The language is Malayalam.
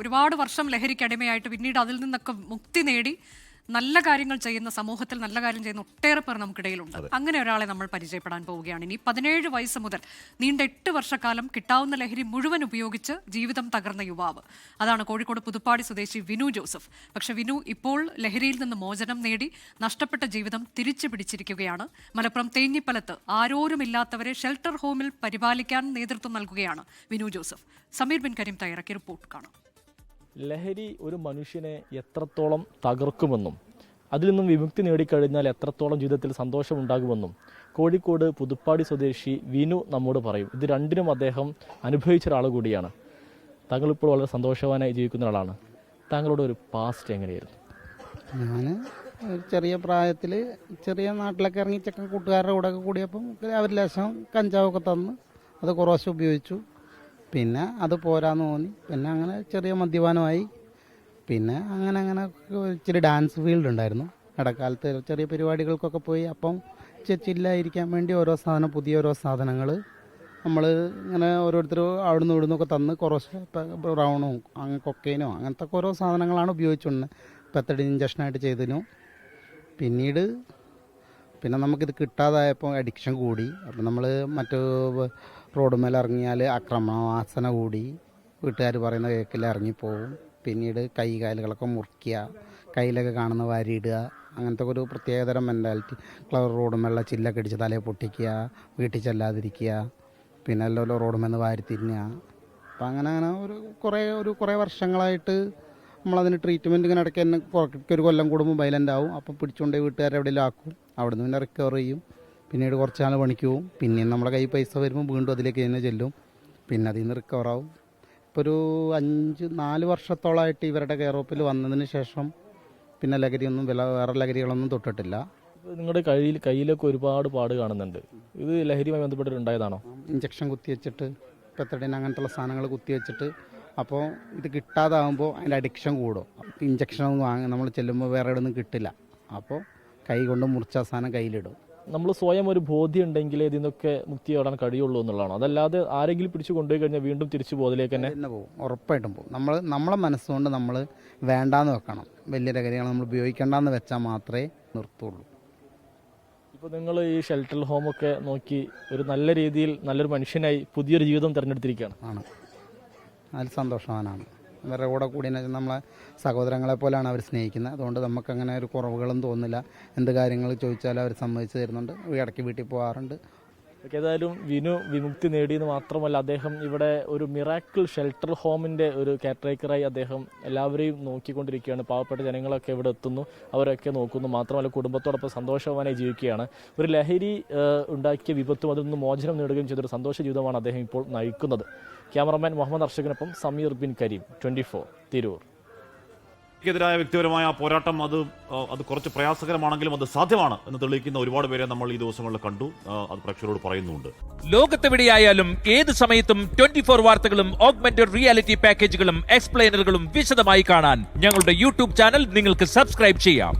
ഒരുപാട് വർഷം ലഹരിക്ക് അടിമയായിട്ട് പിന്നീട് അതിൽ നിന്നൊക്കെ മുക്തി നേടി നല്ല കാര്യങ്ങൾ ചെയ്യുന്ന സമൂഹത്തിൽ നല്ല കാര്യം ചെയ്യുന്ന ഒട്ടേറെ പേർ നമുക്കിടയിലുണ്ട്. അങ്ങനെ ഒരാളെ നമ്മൾ പരിചയപ്പെടാൻ പോവുകയാണ്. ഇനി 17 വയസ്സ് മുതൽ നീണ്ട 8 വർഷക്കാലം കിട്ടാവുന്ന ലഹരി മുഴുവൻ ഉപയോഗിച്ച് ജീവിതം തകർന്ന യുവാവ്. അതാണ് കോഴിക്കോട് പുതുപ്പാടി സ്വദേശി വിനു ജോസഫ്. പക്ഷെ വിനു ഇപ്പോൾ ലഹരിയിൽ നിന്ന് മോചനം നേടി നഷ്ടപ്പെട്ട ജീവിതം തിരിച്ചു പിടിച്ചിരിക്കുകയാണ്. മലപ്പുറം തേഞ്ഞിപ്പലത്ത് ആരോരുമില്ലാത്തവരെ ഷെൽട്ടർ ഹോമിൽ പരിപാലിക്കാൻ നേതൃത്വം നൽകുകയാണ് വിനു ജോസഫ്. സമീർ ബിൻ കരീം തയ്യാറാക്കിയ റിപ്പോർട്ട് കാണാം. ലഹരി ഒരു മനുഷ്യനെ എത്രത്തോളം തകർക്കുമെന്നും അതിൽ നിന്നും വിമുക്തി നേടിക്കഴിഞ്ഞാൽ എത്രത്തോളം ജീവിതത്തിൽ സന്തോഷമുണ്ടാകുമെന്നും കോഴിക്കോട് പുതുപ്പാടി സ്വദേശി വിനു നമ്മോട് പറയും. ഇത് രണ്ടിനും അദ്ദേഹം അനുഭവിച്ച ഒരാൾ കൂടിയാണ്. താങ്കളിപ്പോൾ വളരെ സന്തോഷവാനായി ജീവിക്കുന്ന ആളാണ്. താങ്കളുടെ ഒരു പാസ്റ്റ് എങ്ങനെയായിരുന്നു? ഞാൻ ചെറിയ പ്രായത്തിൽ ചെറിയ നാട്ടിലൊക്കെ ഇറങ്ങി കൂട്ടുകാരുടെ കൂടെ ഒക്കെ കൂടിയപ്പം അവർ ലേശം കഞ്ചാവൊക്കെ തന്ന് അത് കുറേശ്ശെ ഉപയോഗിച്ചു. പിന്നെ അത് പോരാന്ന് തോന്നി. പിന്നെ അങ്ങനെ ചെറിയ മദ്യപാനമായി. പിന്നെ അങ്ങനെ ഇച്ചിരി ഡാൻസ് ഫീൽഡ് ഉണ്ടായിരുന്നു. ഇടക്കാലത്ത് ചെറിയ പരിപാടികൾക്കൊക്കെ പോയി. അപ്പം ചില്ലായിരിക്കാൻ വേണ്ടി പുതിയ ഓരോ സാധനങ്ങൾ നമ്മൾ ഇങ്ങനെ ഓരോരുത്തർ അവിടുന്ന് ഇവിടുന്നൊക്കെ തന്ന് കുറച്ച് ബ്രൗണോ കൊക്കൈനോ അങ്ങനത്തെ ഓരോ സാധനങ്ങളാണ് ഉപയോഗിച്ചുകൊണ്ട് പെത്തടി ഇഞ്ചക്ഷനായിട്ട് ചെയ്തതിനു. പിന്നെ നമുക്കിത് കിട്ടാതായപ്പോൾ അഡിക്ഷൻ കൂടി. അപ്പം നമ്മൾ റോഡ് മേലെ ഇറങ്ങിയാൽ അക്രമവാസന കൂടി. വീട്ടുകാർ പറയുന്ന കേക്കിൽ ഇറങ്ങിപ്പോവും. പിന്നീട് കാലുകളൊക്കെ മുറിക്കുക, കയ്യിലൊക്കെ കാണുന്ന വാരിയിടുക, അങ്ങനത്തെ ഒരു പ്രത്യേകതരം മെൻറ്റാലിറ്റി. റോഡ് മേലുള്ള ചില്ലൊക്കെ അടിച്ച് തലയെ പൊട്ടിക്കുക, വീട്ടിൽ ചെല്ലാതിരിക്കുക, പിന്നെ എല്ലാം റോഡ് മേന്ന് വാരി തിന്നുക. അപ്പം അങ്ങനെ കുറേ വർഷങ്ങളായിട്ട് നമ്മളതിന് ട്രീറ്റ്മെൻറ്റ് ഇങ്ങനെ ഇടയ്ക്ക് തന്നെ ഒരു കൊല്ലം കൂടുമ്പോൾ വയലൻ്റ് ആവും. അപ്പം പിടിച്ചുകൊണ്ട് വീട്ടുകാരെ എവിടെയെങ്കിലും ആക്കും. അവിടെ നിന്ന് പിന്നെ റിക്കവർ ചെയ്യും. പിന്നീട് കുറച്ച് നാൾ പണിക്ക് പോവും. പിന്നെയും നമ്മളെ കയ്യിൽ പൈസ വരുമ്പോൾ വീണ്ടും അതിലേക്ക് തന്നെ ചെല്ലും. പിന്നെ അതിൽ നിന്ന് റിക്കവറാവും. ഇപ്പോൾ ഒരു 4 വർഷത്തോളമായിട്ട് ഇവരുടെ കെയർ ഓപ്പിൽ വന്നതിന് ശേഷം പിന്നെ വേറെ ലഹരികളൊന്നും തൊട്ടിട്ടില്ല. നിങ്ങളുടെ കയ്യിലൊക്കെ ഒരുപാട് പാട് കാണുന്നുണ്ട്. ഇത് ലഹരിയുമായി ബന്ധപ്പെട്ടിട്ടുണ്ടായതാണോ? ഇഞ്ചക്ഷൻ കുത്തിവെച്ചിട്ട് പെത്തഡിൻ അങ്ങനത്തുള്ള സാധനങ്ങൾ കുത്തിവെച്ചിട്ട് അപ്പോൾ ഇത് കിട്ടാതാകുമ്പോൾ അതിൻ്റെ അഡിക്ഷൻ കൂടും. ഇഞ്ചക്ഷൻ നമ്മൾ ചെല്ലുമ്പോൾ വേറെ എവിടെ നിന്നും കിട്ടില്ല. അപ്പോൾ കൈ കൊണ്ട് മുറിച്ച സാധനം കയ്യിലിടും. നമ്മൾ സ്വയം ഒരു ബോധ്യം ഉണ്ടെങ്കിൽ ഇതിൽ നിന്നൊക്കെ മുക്തി നേടാൻ കഴിയുള്ളൂ എന്നുള്ളതാണ്. അതല്ലാതെ ആരെങ്കിലും പിടിച്ച് കൊണ്ടുപോയി കഴിഞ്ഞാൽ വീണ്ടും തിരിച്ചു പോകുന്നതിലേക്ക് തന്നെ പോകും. ഉറപ്പായിട്ടും പോകും. നമ്മളെ മനസ്സുകൊണ്ട് നമ്മൾ വേണ്ടാന്ന് വെക്കണം. വലിയ ലഹരികൾ നമ്മൾ ഉപയോഗിക്കേണ്ടെന്ന് വെച്ചാൽ മാത്രമേ നിർത്തുള്ളൂ. ഇപ്പോൾ നിങ്ങൾ ഈ ഷെൽട്ടർ ഹോമൊക്കെ നോക്കി ഒരു നല്ല രീതിയിൽ നല്ലൊരു മനുഷ്യനായി പുതിയൊരു ജീവിതം തിരഞ്ഞെടുത്തിരിക്കുകയാണ്. ആണ്. അതിൽ സന്തോഷവാനാണ്. അവരുടെ കൂടെ കൂടി നമ്മളെ സഹോദരങ്ങളെ പോലെയാണ് അവർ സ്നേഹിക്കുന്നത്. അതുകൊണ്ട് നമുക്കങ്ങനെ ഒരു കുറവുകളും തോന്നില്ല. എന്ത് കാര്യങ്ങൾ ചോദിച്ചാലും അവർ സമ്മതിച്ച് തരുന്നുണ്ട്. ഇടയ്ക്ക് വീട്ടിൽ പോകാറുണ്ട്. ഏതായാലും വിനു വിമുക്തി നേടിയെന്ന് മാത്രമല്ല, അദ്ദേഹം ഇവിടെ ഒരു മിറാക്കിൾ ഷെൽട്ടർ ഹോമിൻ്റെ ഒരു കെയർടേക്കറായി അദ്ദേഹം എല്ലാവരെയും നോക്കിക്കൊണ്ടിരിക്കുകയാണ്. പാവപ്പെട്ട ജനങ്ങളൊക്കെ ഇവിടെ എത്തുന്നു, അവരൊക്കെ നോക്കുന്നു. മാത്രമല്ല കുടുംബത്തോടൊപ്പം സന്തോഷവാനായി ജീവിക്കുകയാണ്. ഒരു ലഹരി ഉണ്ടാക്കിയ വിപത്തും അതിൽ നിന്ന് മോചനം നേടുകയും ചെയ്തൊരു സന്തോഷ ജീവിതമാണ് അദ്ദേഹം ഇപ്പോൾ നയിക്കുന്നത്. ക്യാമറമാൻ മുഹമ്മദ് അർഷകിനൊപ്പം സമീർ ബിൻ കരീം, 24 തിരൂർ. െതിരായ വ്യക്തിപരമായ പോരാട്ടം അത് കുറച്ച് പ്രയാസകരമാണെങ്കിലും അത് സാധ്യമാണ് എന്ന് തെളിയിക്കുന്ന ഒരുപാട് പേരെ നമ്മൾ ഈ ദിവസങ്ങളിൽ കണ്ടു. അത് പ്രേക്ഷകരോട് പറയുന്നുണ്ട്. ലോകത്തെവിടെയായാലും ഏത് സമയത്തും 24 വാർത്തകളും ഓഗ്മെന്റഡ് റിയാലിറ്റി പാക്കേജുകളും എക്സ്പ്ലെയിനറുകളും വിശദമായി കാണാൻ ഞങ്ങളുടെ യൂട്യൂബ് ചാനൽ നിങ്ങൾക്ക് സബ്സ്ക്രൈബ് ചെയ്യാം.